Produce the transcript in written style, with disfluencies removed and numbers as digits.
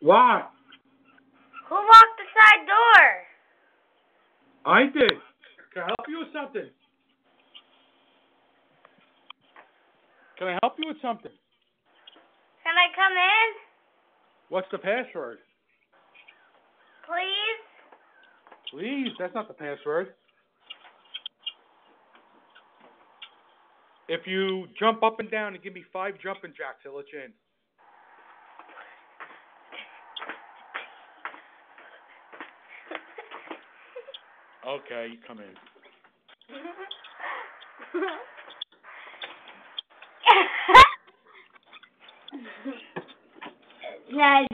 What? Who locked the side door? I did. Can I help you with something? Can I help you with something? Can I come in? What's the password? Please? Please, that's not the password. If you jump up and down and give me 5 jumping jacks, I'll let you in. Okay, you come in. Dad,